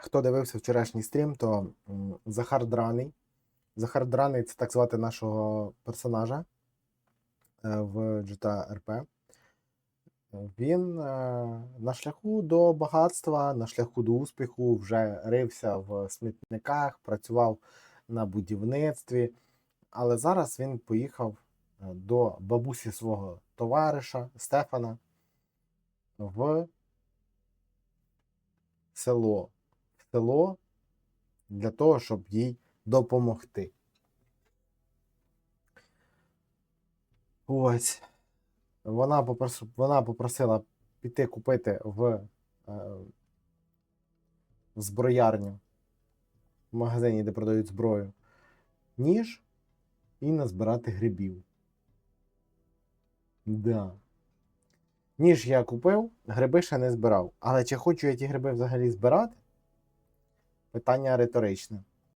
Хто дивився вчорашній стрім, то Захар Драний. Захар Драний це так звати нашого персонажа в GTA RP. Він на шляху до багатства, на шляху до успіху вже рився в смітниках, працював на будівництві, але зараз він поїхав до бабусі свого товариша Стефана в село. Для того, щоб їй допомогти. Ось. Вона попросила піти купити в зброярню, в магазині, де продають зброю, ніж і назбирати грибів. Да. Ніж я купив, гриби ще не збирав. Але чи хочу я ті гриби взагалі збирати? Питання риторичне.